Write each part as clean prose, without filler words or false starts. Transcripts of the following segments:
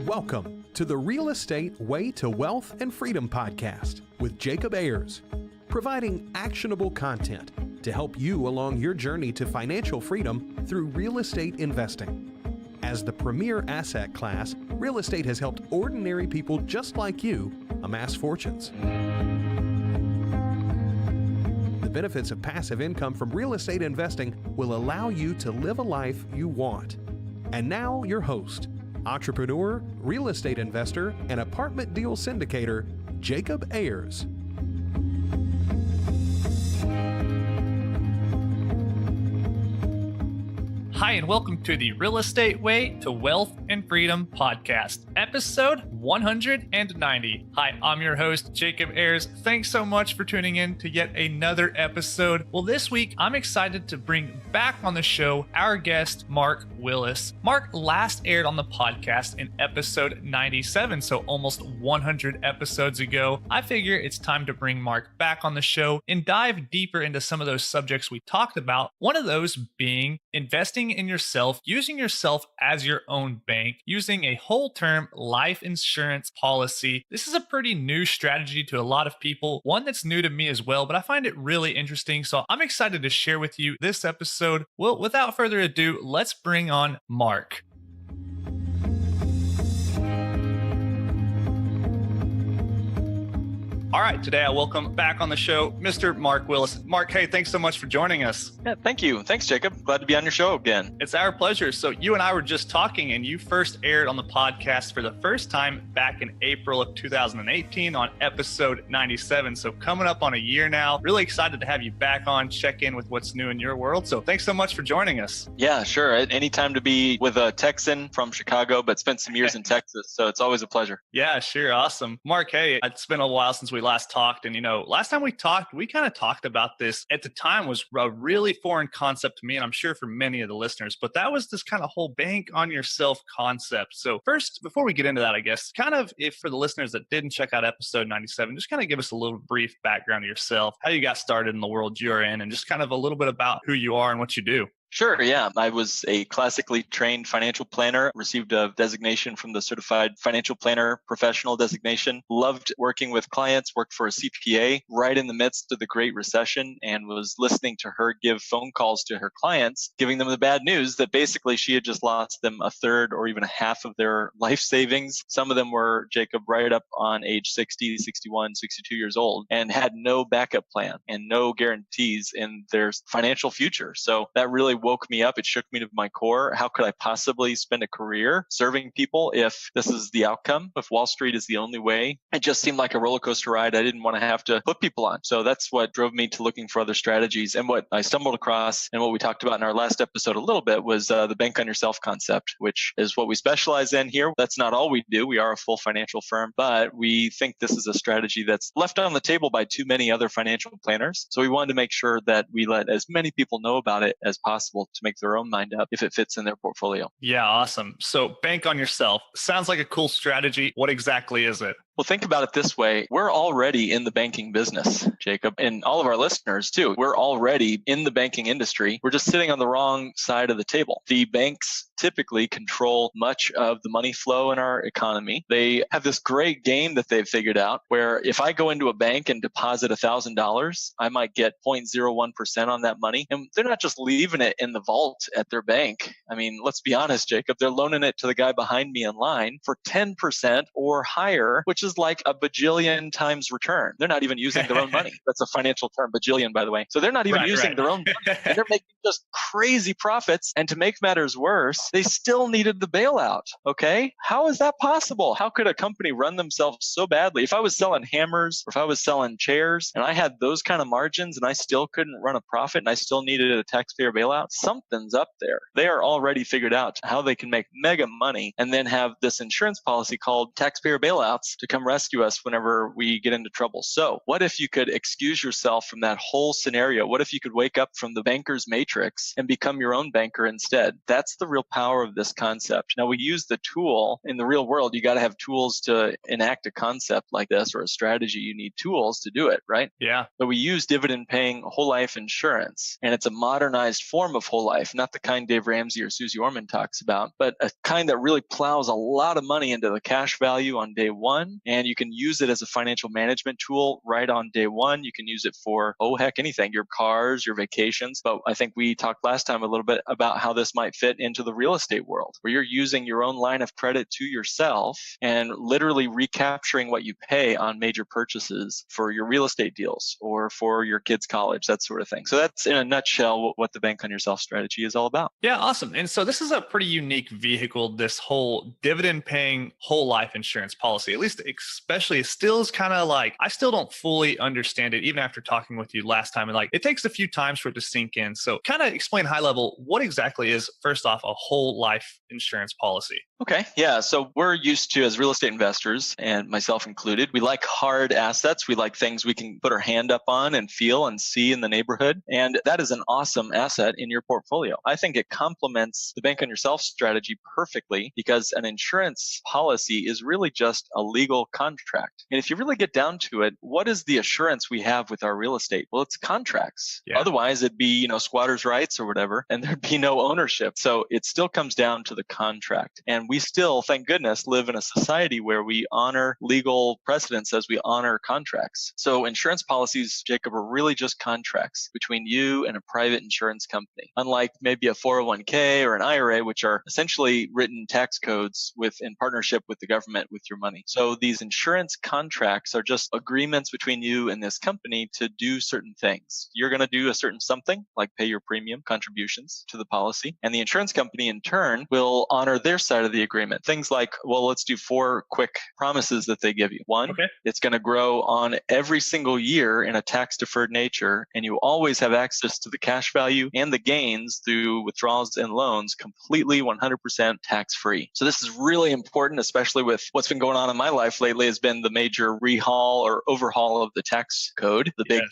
Welcome to the Real Estate Way to Wealth and Freedom podcast with Jacob Ayers, providing actionable content to help you along your journey to financial freedom through real estate investing. As the premier asset class, real estate has helped ordinary people just like you amass fortunes. The benefits of passive income from real estate investing will allow you to live a life you want. And now your host, entrepreneur, real estate investor, and apartment deal syndicator, Jacob Ayers. Hi, and welcome to the Real Estate Way to Wealth and Freedom podcast, episode 190. Hi, I'm your host, Jacob Ayers. Thanks so much for tuning in to yet another episode. Well, this week, I'm excited to bring back on the show our guest, Mark Willis. Mark last aired on the podcast in episode 97, so almost 100 episodes ago. I figure it's time to bring Mark back on the show and dive deeper into some of those subjects we talked about. One of those being investing in yourself, using yourself as your own bank, using a whole term life insurance policy. This is a pretty new strategy to a lot of people, one that's new to me as well, but I find it really interesting. So I'm excited to share with you this episode. Well, without further ado, let's bring on Mark. All right, today I welcome back on the show, Mr. Mark Willis. Mark, hey, thanks so much for joining us. Yeah, thank you. Thanks, Jacob. Glad to be on your show again. It's our pleasure. So you and I were just talking, and you first aired on the podcast for the first time back in April of 2018 on episode 97. So coming up on a year now. Really excited to have you back on, check in with what's new in your world. So thanks so much for joining us. Yeah, sure. Anytime to be with a Texan from Chicago, but spent some years in Texas. So it's always a pleasure. Yeah, sure. Awesome. Mark, hey, it's been a while since we last talked. And, last time we talked, we kind of talked about this. At the time was a really foreign concept to me, and I'm sure for many of the listeners, but that was this kind of whole bank on yourself concept. So first, before we get into that, I guess, kind of if for the listeners that didn't check out episode 97, just kind of give us a little brief background of yourself, how you got started in the world you're in, and just kind of a little bit about who you are and what you do. Sure. Yeah. I was a classically trained financial planner, received a designation from the Certified Financial Planner Professional designation, loved working with clients, worked for a CPA right in the midst of the Great Recession, and was listening to her give phone calls to her clients, giving them the bad news that basically she had just lost them a third or even a half of their life savings. Some of them were, Jacob, right up on age 60, 61, 62 years old, and had no backup plan and no guarantees in their financial future. So that really woke me up. It shook me to my core. How could I possibly spend a career serving people if this is the outcome? If Wall Street is the only way? It just seemed like a roller coaster ride I didn't want to have to put people on. So that's what drove me to looking for other strategies. And what I stumbled across and what we talked about in our last episode a little bit was the bank on yourself concept, which is what we specialize in here. That's not all we do. We are a full financial firm, but we think this is a strategy that's left on the table by too many other financial planners. So we wanted to make sure that we let as many people know about it as possible to make their own mind up if it fits in their portfolio. Yeah, awesome. So bank on yourself. Sounds like a cool strategy. What exactly is it? Well, think about it this way. We're already in the banking business, Jacob, and all of our listeners too. We're already in the banking industry. We're just sitting on the wrong side of the table. The banks typically control much of the money flow in our economy. They have this great game that they've figured out where if I go into a bank and deposit $1,000, I might get 0.01% on that money. And they're not just leaving it in the vault at their bank. I mean, let's be honest, Jacob, they're loaning it to the guy behind me in line for 10% or higher, which is like a bajillion times return. They're not even using their own money. That's a financial term, bajillion, by the way. So they're not even using their own money. And they're making just crazy profits. And to make matters worse, they still needed the bailout. Okay? How is that possible? How could a company run themselves so badly? If I was selling hammers or if I was selling chairs and I had those kind of margins and I still couldn't run a profit and I still needed a taxpayer bailout, something's up there. They are already figured out how they can make mega money and then have this insurance policy called taxpayer bailouts to come come rescue us whenever we get into trouble. So what if you could excuse yourself from that whole scenario? What if you could wake up from the banker's matrix and become your own banker instead? That's the real power of this concept. Now, we use the tool in the real world. You got to have tools to enact a concept like this or a strategy. You need tools to do it, right? Yeah. But we use dividend paying whole life insurance, and it's a modernized form of whole life, not the kind Dave Ramsey or Susie Orman talks about, but a kind that really plows a lot of money into the cash value on day one. And you can use it as a financial management tool right on day one. You can use it for, oh, heck, anything, your cars, your vacations. But I think we talked last time a little bit about how this might fit into the real estate world, where you're using your own line of credit to yourself and literally recapturing what you pay on major purchases for your real estate deals or for your kids' college, that sort of thing. So that's in a nutshell what the Bank on Yourself strategy is all about. Yeah, awesome. And so this is a pretty unique vehicle, this whole dividend paying whole life insurance policy, at least especially, it still is kind of like, I still don't fully understand it, even after talking with you last time. And like, it takes a few times for it to sink in. So kind of explain high level, what exactly is, first off, a whole life insurance policy? Okay. Yeah. So we're used to, as real estate investors, and myself included, we like hard assets. We like things we can put our hand up on and feel and see in the neighborhood. And that is an awesome asset in your portfolio. I think it complements the Bank on Yourself strategy perfectly, because an insurance policy is really just a legal contract. And if you really get down to it, what is the assurance we have with our real estate? Well, it's contracts. Yeah. Otherwise, it'd be, squatters' rights or whatever, and there'd be no ownership. So it still comes down to the contract. And we still, thank goodness, live in a society where we honor legal precedents as we honor contracts. So insurance policies, Jacob, are really just contracts between you and a private insurance company. Unlike maybe a 401k or an IRA, which are essentially written tax codes in partnership with the government with your money. So these insurance contracts are just agreements between you and this company to do certain things. You're going to do a certain something, like pay your premium contributions to the policy, and the insurance company in turn will honor their side of the agreement. Things like, well, let's do 4 quick promises that they give you. One, it's going to grow on every single year in a tax deferred nature, and you always have access to the cash value and the gains through withdrawals and loans completely 100% tax free. So this is really important, especially with what's been going on in my life lately, has been the major rehaul or overhaul of the tax code, the big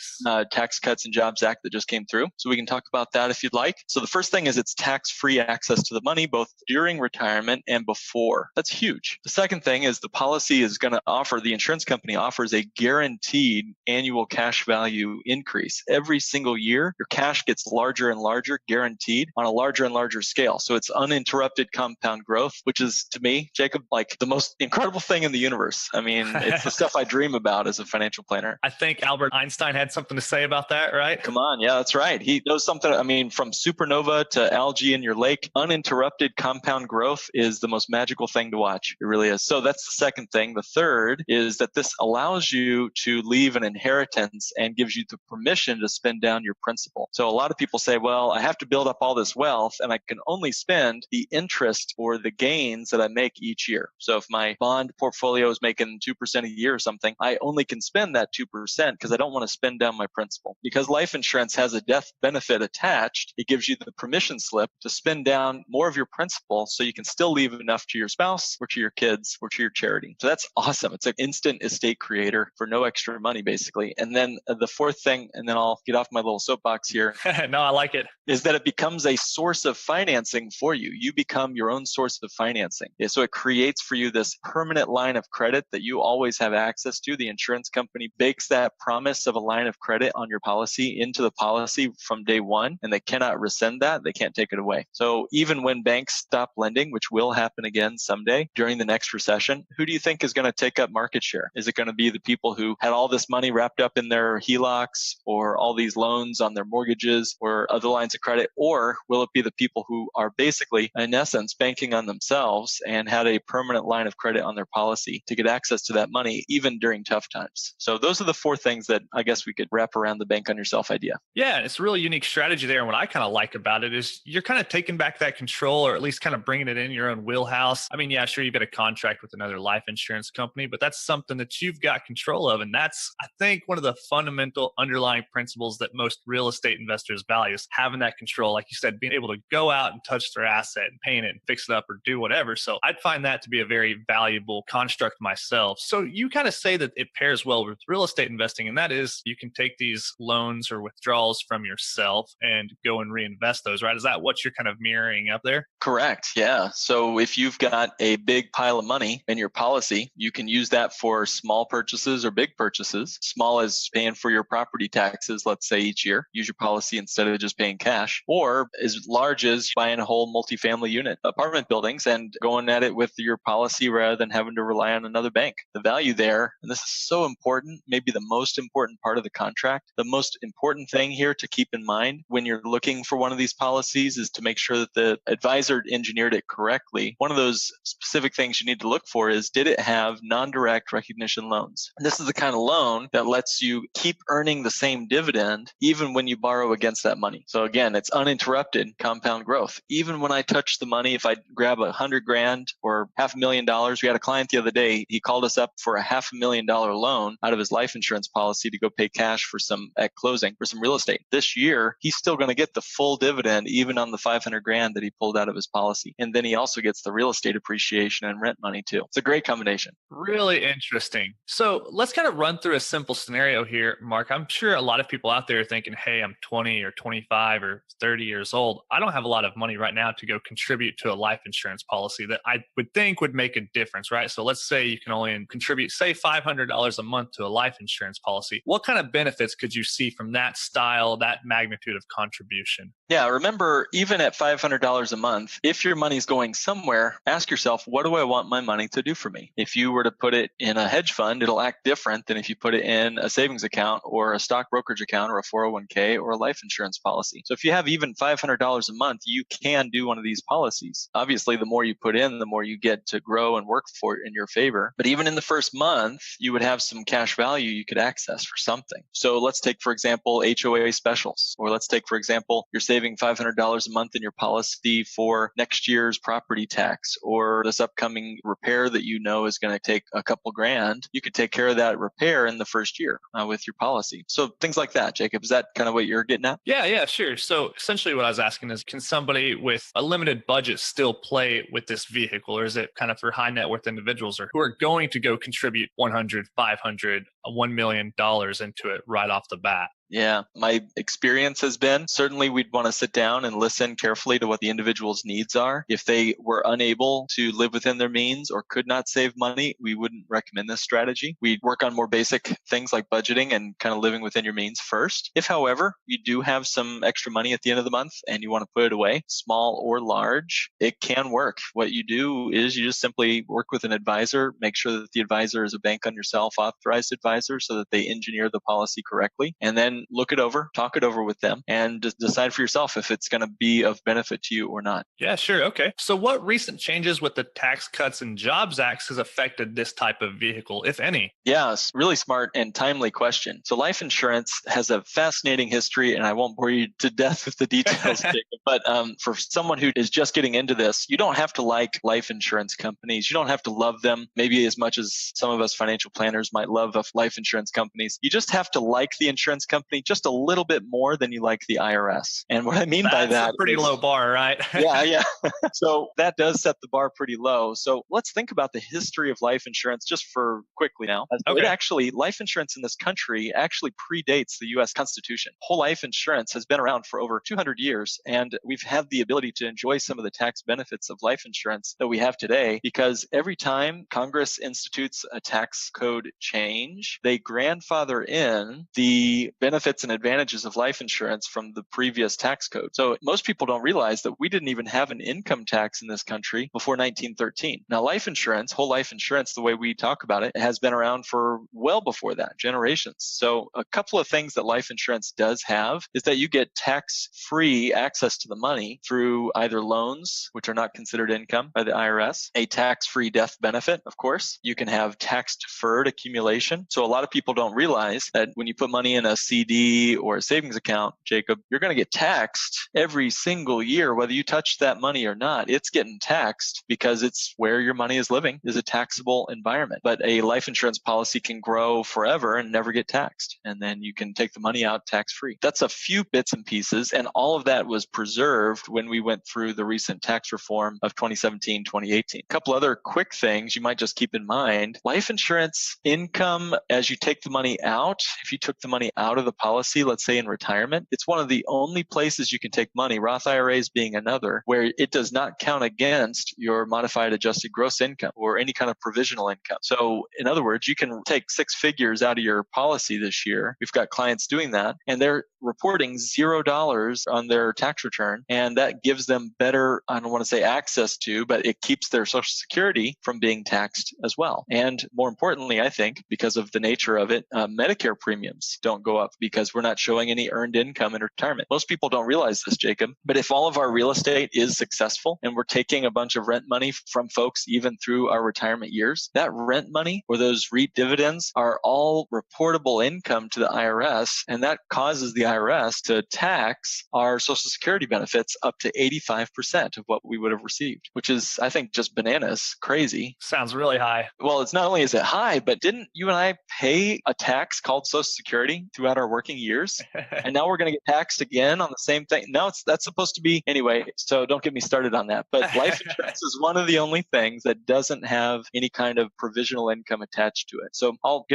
Tax Cuts and Jobs Act that just came through. So we can talk about that if you'd like. So the first thing is it's tax-free access to the money, both during retirement and before. That's huge. The second thing is the policy is going to offer, the insurance company offers a guaranteed annual cash value increase. Every single year, your cash gets larger and larger, guaranteed on a larger and larger scale. So it's uninterrupted compound growth, which is, to me, Jacob, like the most incredible thing in the universe. I mean, it's the stuff I dream about as a financial planner. I think Albert Einstein had something to say about that, right? Come on. Yeah, that's right. He knows something. I mean, from supernova to algae in your lake, uninterrupted compound growth is the most magical thing to watch. It really is. So that's the second thing. The third is that this allows you to leave an inheritance and gives you the permission to spend down your principal. So a lot of people say, well, I have to build up all this wealth and I can only spend the interest or the gains that I make each year. So if my bond portfolio is making 2% a year or something, I only can spend that 2% because I don't want to spend down my principal. Because life insurance has a death benefit attached, it gives you the permission slip to spend down more of your principal so you can still leave enough to your spouse or to your kids or to your charity. So that's awesome. It's an instant estate creator for no extra money, basically. And then the fourth thing, and then I'll get off my little soapbox here. No, I like it. Is that it becomes a source of financing for you. You become your own source of financing. So it creates for you this permanent line of credit that you always have access to. The insurance company bakes that promise of a line of credit on your policy into the policy from day one, and they cannot rescind that. They can't take it away. So even when banks stop lending, which will happen again someday during the next recession, who do you think is going to take up market share? Is it going to be the people who had all this money wrapped up in their HELOCs or all these loans on their mortgages or other lines of credit? Or will it be the people who are basically, in essence, banking on themselves and had a permanent line of credit on their policy to get access to that money even during tough times? So those are the 4 things that I guess we could wrap around the Bank on Yourself idea. Yeah, it's a really unique strategy there. And what I kind of like about it is you're kind of taking back that control, or at least kind of bringing it in your own wheelhouse. I mean, yeah, sure, you've got a contract with another life insurance company, but that's something that you've got control of. And that's, I think, one of the fundamental underlying principles that most real estate investors value is having that control. Like you said, being able to go out and touch their asset and paint it and fix it up or do whatever. So I'd find that to be a very valuable construct myself. So you kind of say that it pairs well with real estate investing, and that is you can take these loans or withdrawals from yourself and go and reinvest those, right? Is that what you're kind of mirroring up there? Correct. Yeah. So if you've got a big pile of money in your policy, you can use that for small purchases or big purchases. Small as paying for your property taxes, let's say each year. Use your policy instead of just paying cash. Or as large as buying a whole multifamily unit, apartment buildings, and going at it with your policy rather than having to rely on another bank. The value there, and this is so important, maybe the most important part of the contract. The most important thing here to keep in mind when you're looking for one of these policies is to make sure that the advisor engineered it correctly. One of those specific things you need to look for is, did it have non-direct recognition loans? And this is the kind of loan that lets you keep earning the same dividend even when you borrow against that money. So again, it's uninterrupted compound growth. Even when I touch the money, if I grab $100,000 or $500,000, we had a client the other day, he called us up for a $500,000 loan out of his life insurance policy to go pay cash for some at closing for some real estate. This year, he's still going to get the full dividend even on the $500,000 that he pulled out of his policy. And then he also gets the real estate appreciation and rent money too. It's a great combination. Really interesting. So let's kind of run through a simple scenario here, Mark. I'm sure a lot of people out there are thinking, hey, I'm 20 or 25 or 30 years old. I don't have a lot of money right now to go contribute to a life insurance policy that I would think would make a difference, right? So let's say you can only contribute, say, $500 a month to a life insurance policy. What kind of benefits could you see from that style, that magnitude of contribution? Yeah, remember, even at $500 a month, if your money's going somewhere, ask yourself, what do I want my money to do for me? If you were to put it in a hedge fund, it'll act different than if you put it in a savings account or a stock brokerage account or a 401k or a life insurance policy. So if you have even $500 a month, you can do one of these policies. Obviously, the more you put in, the more you get to grow and work for it in your favor. But even in the first month, you would have some cash value you could access for something. So let's take, for example, HOA specials, or let's take, for example, you're saving $500 a month in your policy for next year's property tax or this upcoming repair that you know is going to take a couple grand. You could take care of that repair in the first year with your policy. So things like that, Jacob. Is that kind of what you're getting at? Yeah, sure. So essentially what I was asking is, can somebody with a limited budget still play with this vehicle, or is it kind of for high net worth individuals or who are going to go contribute $100, $500, $1 million into it right off the bat? Yeah, my experience has been certainly we'd want to sit down and listen carefully to what the individual's needs are. If they were unable to live within their means or could not save money, we wouldn't recommend this strategy. We'd work on more basic things like budgeting and kind of living within your means first. If, however, you do have some extra money at the end of the month and you want to put it away, small or large, it can work. What you do is you just simply work with an advisor, make sure that the advisor is a bank on yourself authorized advisor so that they engineer the policy correctly, and then look it over, talk it over with them, and decide for yourself if it's going to be of benefit to you or not. Yeah, sure. Okay. So what recent changes with the Tax Cuts and Jobs Act has affected this type of vehicle, if any? Yeah, it's really smart and timely question. So life insurance has a fascinating history, and I won't bore you to death with the details, Jacob, but for someone who is just getting into this, you don't have to like life insurance companies. You don't have to love them, maybe as much as some of us financial planners might love life insurance companies. You just have to like the insurance company just a little bit more than you like the IRS. And what I mean by that, that's a pretty low bar, right? yeah. So that does set the bar pretty low. So let's think about the history of life insurance just for quickly now. Okay. It actually, life insurance in this country actually predates the U.S. Constitution. Whole life insurance has been around for over 200 years, and we've had the ability to enjoy some of the tax benefits of life insurance that we have today because every time Congress institutes a tax code change, they grandfather in the benefits and advantages of life insurance from the previous tax code. So most people don't realize that we didn't even have an income tax in this country before 1913. Now, life insurance, whole life insurance, the way we talk about it, has been around for well before that, generations. So a couple of things that life insurance does have is that you get tax-free access to the money through either loans, which are not considered income by the IRS, a tax-free death benefit, of course. You can have tax-deferred accumulation. So a lot of people don't realize that when you put money in a CD CD or a savings account, Jacob, you're going to get taxed every single year, whether you touch that money or not. It's getting taxed because it's where your money is living, is a taxable environment. But a life insurance policy can grow forever and never get taxed. And then you can take the money out tax-free. That's a few bits and pieces. And all of that was preserved when we went through the recent tax reform of 2017, 2018. A couple other quick things you might just keep in mind. Life insurance income, as you take the money out, if you took the money out of the policy, let's say in retirement, it's one of the only places you can take money, Roth IRAs being another, where it does not count against your modified adjusted gross income or any kind of provisional income. So in other words, you can take six figures out of your policy this year. We've got clients doing that, and they're reporting $0 on their tax return. And that gives them better, I don't want to say access to, but it keeps their Social Security from being taxed as well. And more importantly, I think, because of the nature of it, Medicare premiums don't go up because we're not showing any earned income in retirement. Most people don't realize this, Jacob, but if all of our real estate is successful and we're taking a bunch of rent money from folks even through our retirement years, that rent money or those REIT dividends are all reportable income to the IRS, and that causes the IRS to tax our Social Security benefits up to 85% of what we would have received, which is, I think, just bananas, crazy. Sounds really high. Well, it's not only is it high, but didn't you and I pay a tax called Social Security throughout our working years? And now we're going to get taxed again on the same thing. Now that's supposed to be anyway, so don't get me started on that. But life insurance is one of the only things that doesn't have any kind of provisional income attached to it. So I'll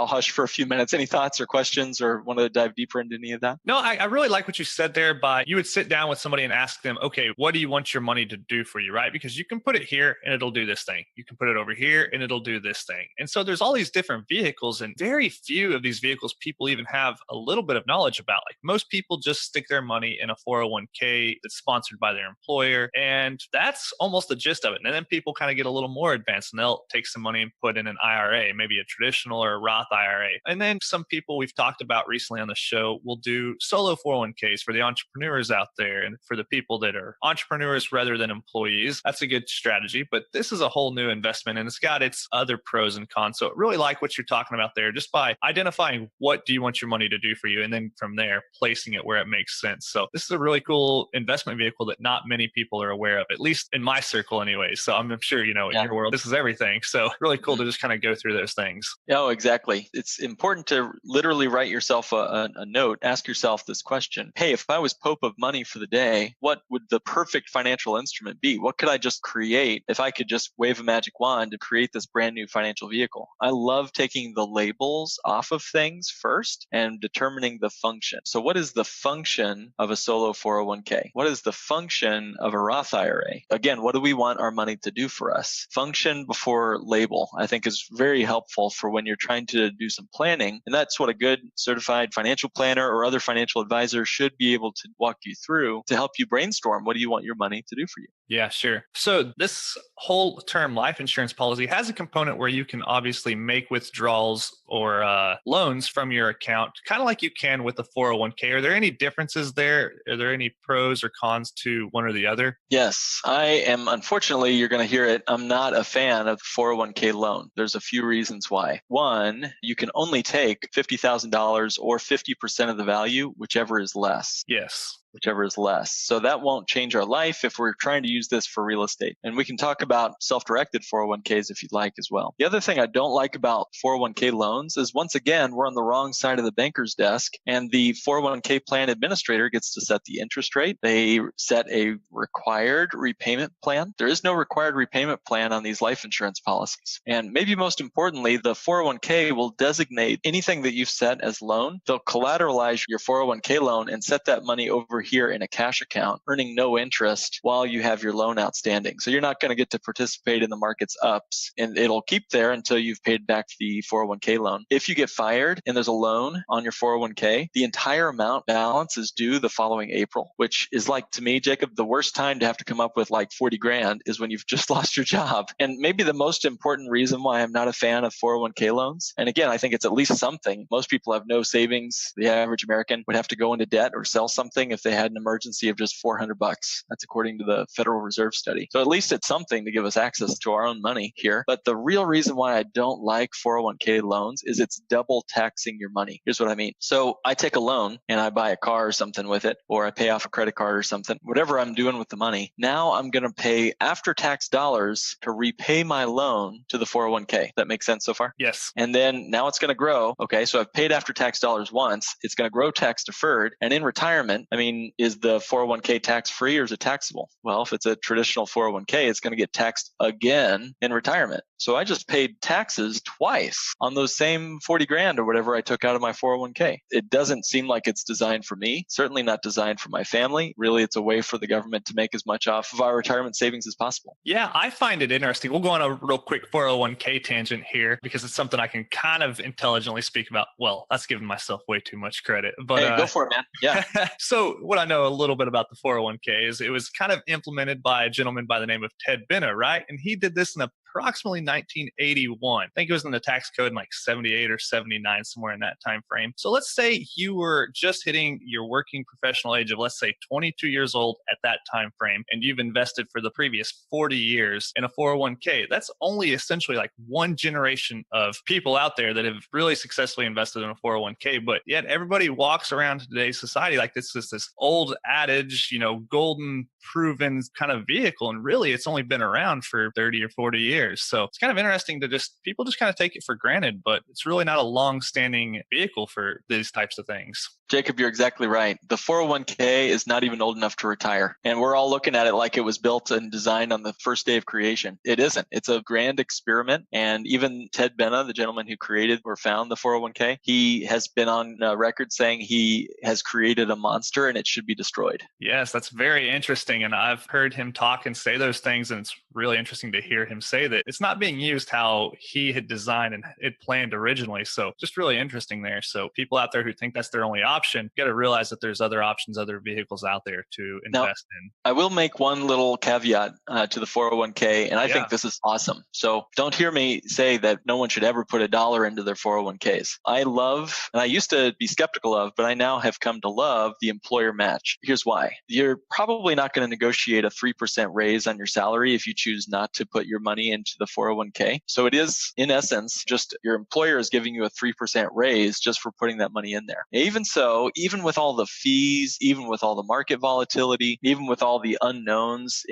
hush for a few minutes. Any thoughts or questions, or want to dive deeper into any of that? No, I really like what you said there, but you would sit down with somebody and ask them, okay, what do you want your money to do for you, right? Because you can put it here and it'll do this thing. You can put it over here and it'll do this thing. And so there's all these different vehicles, and very few of these vehicles people even have a little bit of knowledge about. Like most people just stick their money in a 401k that's sponsored by their employer, and that's almost the gist of it. And then people kind of get a little more advanced and they'll take some money and put in an IRA, maybe a traditional or a Roth IRA. And then some people we've talked about recently on the show will do solo 401ks for the entrepreneurs out there and for the people that are entrepreneurs rather than employees. That's a good strategy, but this is a whole new investment and it's got its other pros and cons. So I really like what you're talking about there, just by identifying what do you want your money to do for you, and then from there placing it where it makes sense. So this is a really cool investment vehicle that not many people are aware of, at least in my circle anyway. So I'm sure, in your world, this is everything. So really cool to just kind of go through those things. Oh, exactly. It's important to literally write yourself a note, ask yourself this question. Hey, if I was Pope of money for the day, what would the perfect financial instrument be? What could I just create if I could just wave a magic wand to create this brand new financial vehicle? I love taking the labels off of things first and determining the function. So what is the function of a solo 401k? What is the function of a Roth IRA? Again, what do we want our money to do for us? Function before label, I think, is very helpful for when you're trying to do some planning. And that's what a good certified financial planner or other financial advisor should be able to walk you through to help you brainstorm. What do you want your money to do for you? Yeah, sure. So this whole term life insurance policy has a component where you can obviously make withdrawals or loans from your account, kind of like you can with the 401k. Are there any differences there? Are there any pros or cons to one or the other? Yes, I am. Unfortunately, you're going to hear it. I'm not a fan of the 401k loan. There's a few reasons why. One, you can only take $50,000 or 50% of the value, whichever is less. Yes. Whichever is less. So that won't change our life if we're trying to use this for real estate. And we can talk about self-directed 401ks if you'd like as well. The other thing I don't like about 401k loans is, once again, we're on the wrong side of the banker's desk, and the 401k plan administrator gets to set the interest rate. They set a required repayment plan. There is no required repayment plan on these life insurance policies. And maybe most importantly, the 401k will designate anything that you've set as loan. They'll collateralize your 401k loan and set that money over here in a cash account, earning no interest while you have your loan outstanding. So you're not going to get to participate in the market's ups, and it'll keep there until you've paid back the 401k loan. If you get fired and there's a loan on your 401k, the entire amount balance is due the following April, which is, like, to me, Jacob, the worst time to have to come up with like 40 grand is when you've just lost your job. And maybe the most important reason why I'm not a fan of 401k loans, and again, I think it's at least something. Most people have no savings. The average American would have to go into debt or sell something if they had an emergency of just $400. That's according to the Federal Reserve study. So at least it's something to give us access to our own money here. But the real reason why I don't like 401k loans is it's double taxing your money. Here's what I mean. So I take a loan and I buy a car or something with it, or I pay off a credit card or something, whatever I'm doing with the money. Now I'm going to pay after-tax dollars to repay my loan to the 401k. That makes sense so far? Yes. And then now it's going to grow. Okay, so I've paid after-tax dollars once. It's going to grow tax deferred. And in retirement, I mean, is the 401k tax-free or is it taxable? Well, if it's a traditional 401k, it's going to get taxed again in retirement. So I just paid taxes twice on those same 40 grand or whatever I took out of my 401k. It doesn't seem like it's designed for me, certainly not designed for my family. Really, it's a way for the government to make as much off of our retirement savings as possible. Yeah, I find it interesting. We'll go on a real quick 401k tangent here because it's something I can kind of intelligently speak about. Well, that's giving myself way too much credit. But hey, go for it, man. Yeah. So what I know a little bit about the 401k is it was kind of implemented by a gentleman by the name of Ted Benna, right? And he did this in approximately 1981. I think it was in the tax code in like 78 or 79, somewhere in that time frame. So let's say you were just hitting your working professional age of, let's say, 22 years old at that time frame, and you've invested for the previous 40 years in a 401k. That's only essentially like one generation of people out there that have really successfully invested in a 401k. But yet everybody walks around today's society like this is this old adage, golden proven kind of vehicle. And really, it's only been around for 30 or 40 years. So it's kind of interesting to people just kind of take it for granted, but it's really not a long-standing vehicle for these types of things. Jacob, you're exactly right. The 401k is not even old enough to retire. And we're all looking at it like it was built and designed on the first day of creation. It isn't. It's a grand experiment. And even Ted Benna, the gentleman who created or found the 401k, he has been on record saying he has created a monster and it should be destroyed. Yes, that's very interesting. And I've heard him talk and say those things. And it's really interesting to hear him say that it's not being used how he had designed and it planned originally. So just really interesting there. So people out there who think that's their only option, you got to realize that there's other options, other vehicles out there to invest in. I will make one little caveat to the 401k, and I think this is awesome. So don't hear me say that no one should ever put $1 into their 401ks. I love, and I used to be skeptical of, but I now have come to love the employer match. Here's why. You're probably not going to negotiate a 3% raise on your salary if you choose not to put your money into the 401k. So it is, in essence, just your employer is giving you a 3% raise just for putting that money in there. Even so, even with all the fees, even with all the market volatility, even with all the unknowns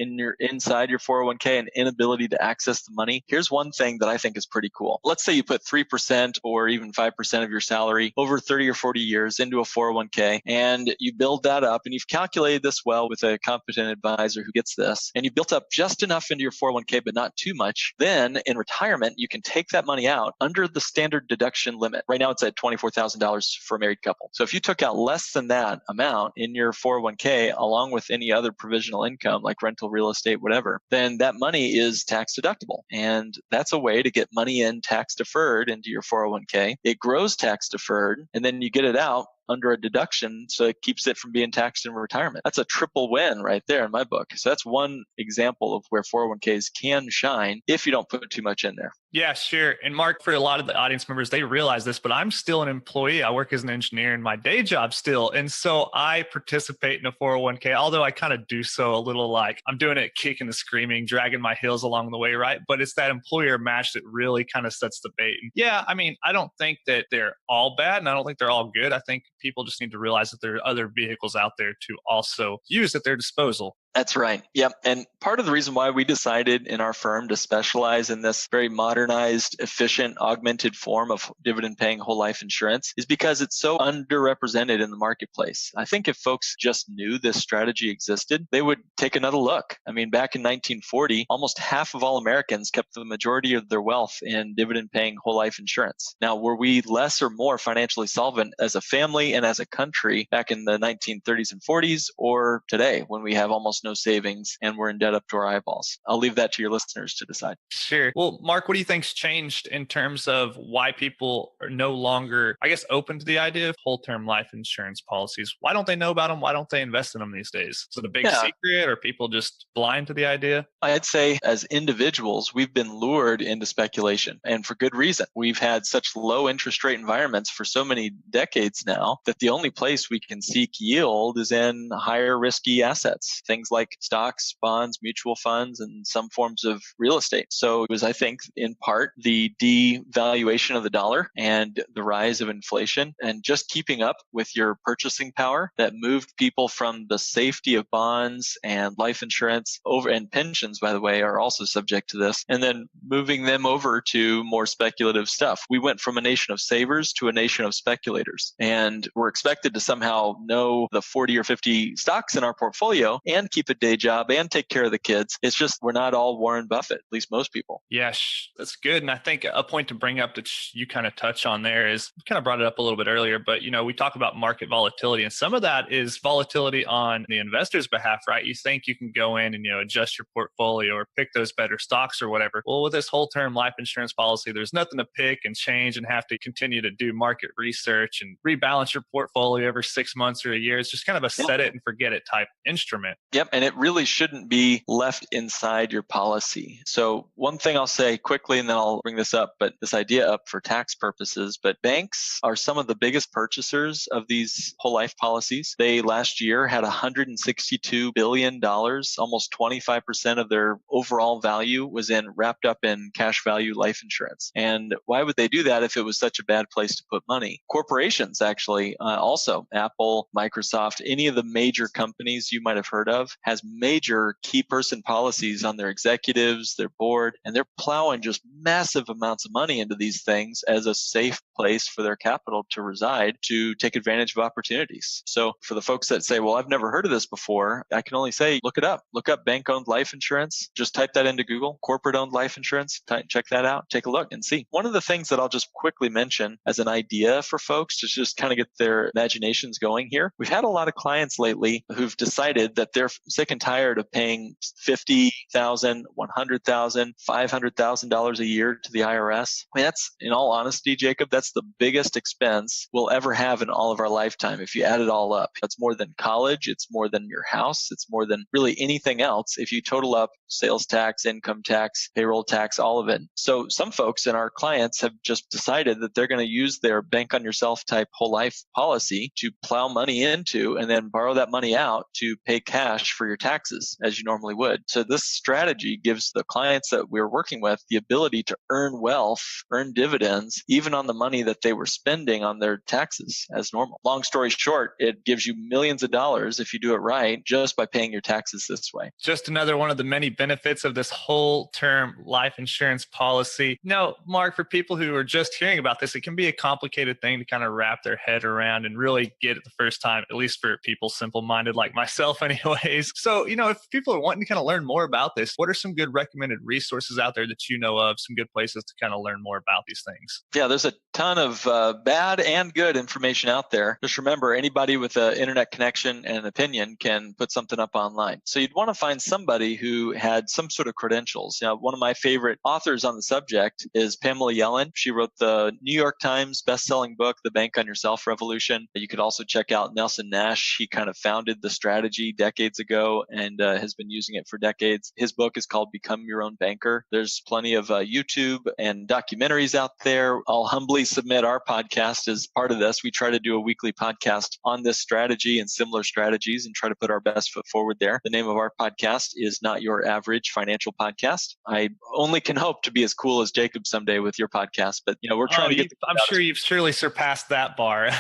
inside your 401k and inability to access the money, here's one thing that I think is pretty cool. Let's say you put 3% or even 5% of your salary over 30 or 40 years into a 401k, and you build that up, and you've calculated this well with a competent advisor who gets this, and you built up just enough into your 401k, but not too much. Then in retirement, you can take that money out under the standard deduction limit. Right now, it's at $24,000 for a married couple. So if you took out less than that amount in your 401k, along with any other provisional income like rental, real estate, whatever, then that money is tax deductible. And that's a way to get money in tax deferred into your 401k. It grows tax deferred, and then you get it out under a deduction, so it keeps it from being taxed in retirement. That's a triple win right there in my book. So that's one example of where 401ks can shine if you don't put too much in there. Yeah, sure. And Mark, for a lot of the audience members, they realize this, but I'm still an employee. I work as an engineer in my day job still. And so I participate in a 401k, although I kind of do so a little like I'm doing it kicking and screaming, dragging my heels along the way, right? But it's that employer match that really kind of sets the bait. And yeah, I mean, I don't think that they're all bad and I don't think they're all good. I think people just need to realize that there are other vehicles out there to also use at their disposal. That's right. Yep. And part of the reason why we decided in our firm to specialize in this very modernized, efficient, augmented form of dividend paying whole life insurance is because it's so underrepresented in the marketplace. I think if folks just knew this strategy existed, they would take another look. I mean, back in 1940, almost half of all Americans kept the majority of their wealth in dividend paying whole life insurance. Now, were we less or more financially solvent as a family and as a country back in the 1930s and 40s or today when we have almost almost no savings, and we're in debt up to our eyeballs. I'll leave that to your listeners to decide. Sure. Well, Mark, what do you think's changed in terms of why people are no longer, I guess, open to the idea of whole-term life insurance policies? Why don't they know about them? Why don't they invest in them these days? Is it a big secret, or people just blind to the idea? I'd say as individuals, we've been lured into speculation, and for good reason. We've had such low interest rate environments for so many decades now that the only place we can seek yield is in higher risky assets, things like stocks, bonds, mutual funds, and some forms of real estate. So it was, I think, in part the devaluation of the dollar and the rise of inflation and just keeping up with your purchasing power that moved people from the safety of bonds and life insurance over, and pensions, by the way, are also subject to this, and then moving them over to more speculative stuff. We went from a nation of savers to a nation of speculators, and we're expected to somehow know the 40 or 50 stocks in our portfolio and keep a day job and take care of the kids. It's just we're not all Warren Buffett, at least most people. Yes, that's good. And I think a point to bring up that you kind of touch on there is, you kind of brought it up a little bit earlier, but we talk about market volatility, and some of that is volatility on the investor's behalf, right? You think you can go in and adjust your portfolio or pick those better stocks or whatever. Well, with this whole term life insurance policy, there's nothing to pick and change and have to continue to do market research and rebalance your portfolio every 6 months or a year. It's just kind of a set it and forget it type instrument. Yep. And it really shouldn't be left inside your policy. So one thing I'll say quickly, and then I'll bring this up, but this idea up for tax purposes, but banks are some of the biggest purchasers of these whole life policies. They last year had $162 billion, almost 25% of their overall value was wrapped up in cash value life insurance. And why would they do that if it was such a bad place to put money? Corporations actually, also Apple, Microsoft, any of the major companies you might have heard of has major key person policies on their executives, their board, and they're plowing just massive amounts of money into these things as a safe place for their capital to reside to take advantage of opportunities. So for the folks that say, well, I've never heard of this before, I can only say, look it up. Look up bank-owned life insurance. Just type that into Google, corporate-owned life insurance. Check that out. Take a look and see. One of the things that I'll just quickly mention as an idea for folks to just kind of get their imaginations going here. We've had a lot of clients lately who've decided that they're sick and tired of paying $50,000, $100,000, $500,000 a year to the IRS. I mean, that's, in all honesty, Jacob, that's the biggest expense we'll ever have in all of our lifetime. If you add it all up, that's more than college. It's more than your house. It's more than really anything else. If you total up sales tax, income tax, payroll tax, all of it. So some folks and our clients have just decided that they're going to use their bank on yourself type whole life policy to plow money into and then borrow that money out to pay cash for your taxes as you normally would. So this strategy gives the clients that we're working with the ability to earn wealth, earn dividends, even on the money that they were spending on their taxes as normal. Long story short, it gives you millions of dollars if you do it right, just by paying your taxes this way. Just another one of the many benefits of this whole term life insurance policy. Now, Mark, for people who are just hearing about this, it can be a complicated thing to kind of wrap their head around and really get it the first time, at least for people simple-minded like myself anyways. So, if people are wanting to kind of learn more about this, what are some good recommended resources out there that you know of, some good places to kind of learn more about these things? Yeah, there's a ton of bad and good information out there. Just remember, anybody with an internet connection and an opinion can put something up online. So you'd want to find somebody who had some sort of credentials. One of my favorite authors on the subject is Pamela Yellen. She wrote the New York Times best-selling book, The Bank on Yourself Revolution. You could also check out Nelson Nash. He kind of founded the strategy decades ago and has been using it for decades. His book is called Become Your Own Banker. There's plenty of YouTube and documentaries out there. I'll humbly submit our podcast as part of this. We try to do a weekly podcast on this strategy and similar strategies and try to put our best foot forward there. The name of our podcast is Not Your Average Financial Podcast. I only can hope to be as cool as Jacob someday with your podcast, but we're trying to get. I'm sure you've surely surpassed that bar.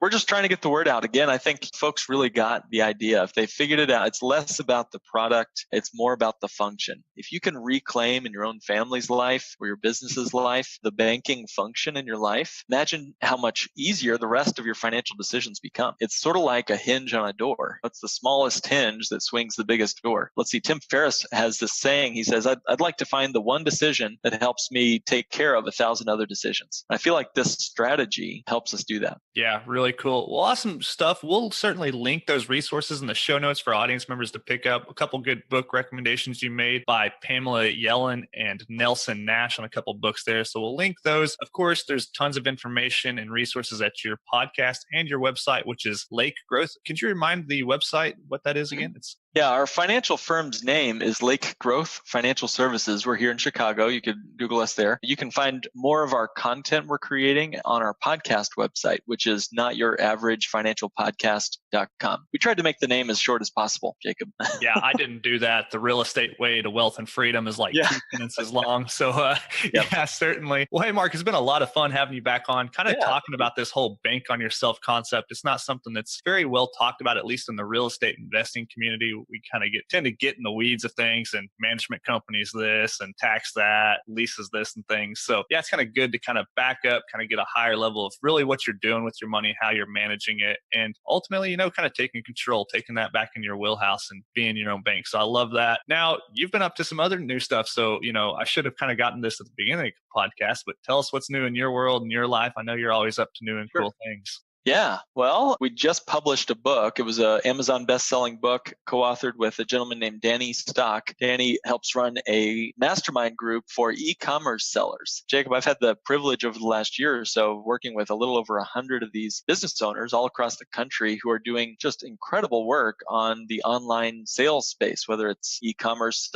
We're just trying to get the word out. Again, I think folks really got the idea. If they figured it out, it's less about the product. It's more about the function. If you can reclaim in your own family's life or your business's life, the banking function in your life, imagine how much easier the rest of your financial decisions become. It's sort of like a hinge on a door. It's the smallest hinge that swings the biggest door. Let's see, Tim Ferriss has this saying. He says, I'd like to find the one decision that helps me take care of 1,000 other decisions. I feel like this strategy helps us do that. Yeah, really really cool. Well, awesome stuff. We'll certainly link those resources in the show notes for audience members to pick up. A couple good book recommendations you made by Pamela Yellen and Nelson Nash on a couple books there. So we'll link those. Of course, there's tons of information and resources at your podcast and your website, which is Lake Growth. Could you remind the website what that is again? Yeah, our financial firm's name is Lake Growth Financial Services. We're here in Chicago. You could Google us there. You can find more of our content we're creating on our podcast website, which is notyouraverageFinancialPodcast.com. We tried to make the name as short as possible, Jacob. Yeah, I didn't do that. The Real Estate Way to Wealth and Freedom is like 2 sentences long. So yeah, certainly. Well, hey, Mark, it's been a lot of fun having you back on, kind of talking about this whole bank on yourself concept. It's not something that's very well talked about, at least in the real estate investing community. We kind of tend to get in the weeds of things, and management companies this and tax that, leases this and things. So yeah, it's kind of good to kind of back up, kind of get a higher level of really what you're doing with your money, how you're managing it, and ultimately, kind of taking control, taking that back in your wheelhouse and being your own bank. So I love that. Now, you've been up to some other new stuff. So, I should have kind of gotten this at the beginning of the podcast, but tell us what's new in your world and your life. I know you're always up to new and cool things. Yeah, well, we just published a book. It was an Amazon best-selling book co-authored with a gentleman named Danny Stock. Danny helps run a mastermind group for e-commerce sellers. Jacob, I've had the privilege over the last year or so working with a little over 100 of these business owners all across the country who are doing just incredible work on the online sales space, whether it's e-commerce,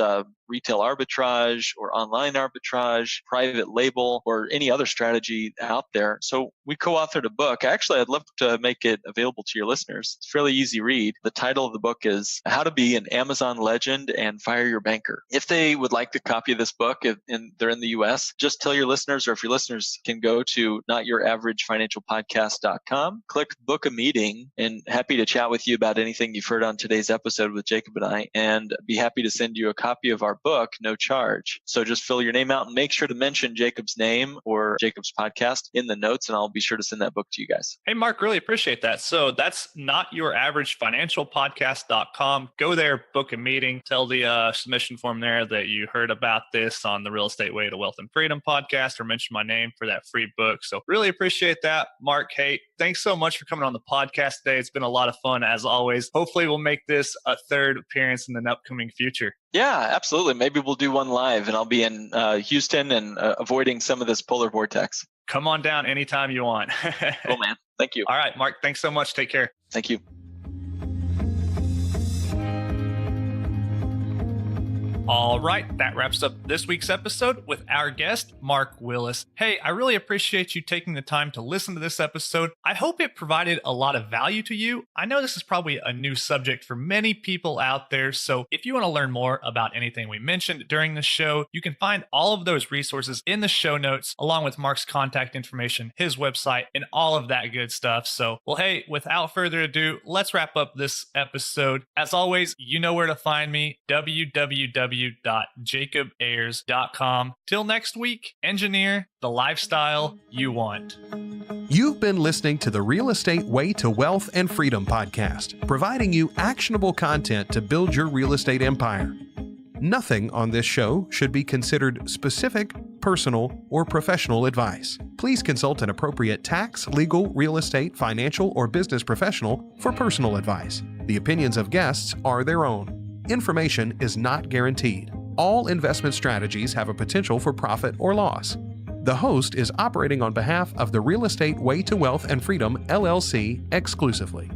retail arbitrage or online arbitrage, private label, or any other strategy out there. So we co-authored a book. Actually, I'd love to make it available to your listeners. It's a fairly easy read. The title of the book is How to Be an Amazon Legend and Fire Your Banker. If they would like to copy of this book and they're in the US, just tell your listeners, or if your listeners can go to notyouraverageFinancialPodcast.com, click book a meeting, and happy to chat with you about anything you've heard on today's episode with Jacob and I, and be happy to send you a copy of our book, no charge. So just fill your name out and make sure to mention Jacob's name or Jacob's podcast in the notes, and I'll be sure to send that book to you guys. Hey, Mark, really appreciate that. So that's notyouraverageFinancialPodcast.com. Go there, book a meeting, tell the submission form there that you heard about this on the Real Estate Way to Wealth and Freedom podcast, or mention my name for that free book. So really appreciate that, Mark. Hey, thanks so much for coming on the podcast today. It's been a lot of fun as always. Hopefully we'll make this a third appearance in the upcoming future. Yeah, absolutely. Maybe we'll do one live, and I'll be in Houston and avoiding some of this polar vortex. Come on down anytime you want. Cool, man. Thank you. All right, Mark, thanks so much. Take care. Thank you. All right, that wraps up this week's episode with our guest, Mark Willis. Hey, I really appreciate you taking the time to listen to this episode. I hope it provided a lot of value to you. I know this is probably a new subject for many people out there, so if you want to learn more about anything we mentioned during the show, you can find all of those resources in the show notes, along with Mark's contact information, his website, and all of that good stuff. So, well, hey, without further ado, let's wrap up this episode. As always, you know where to find me, www.jacobayers.com. Till next week, engineer the lifestyle you want. You've been listening to the Real Estate Way to Wealth and Freedom podcast, providing you actionable content to build your real estate empire. Nothing on this show should be considered specific, personal, or professional advice. Please consult an appropriate tax, legal, real estate, financial, or business professional for personal advice. The opinions of guests are their own. Information is not guaranteed. All investment strategies have a potential for profit or loss. The host is operating on behalf of the Real Estate Way to Wealth and Freedom, LLC, exclusively.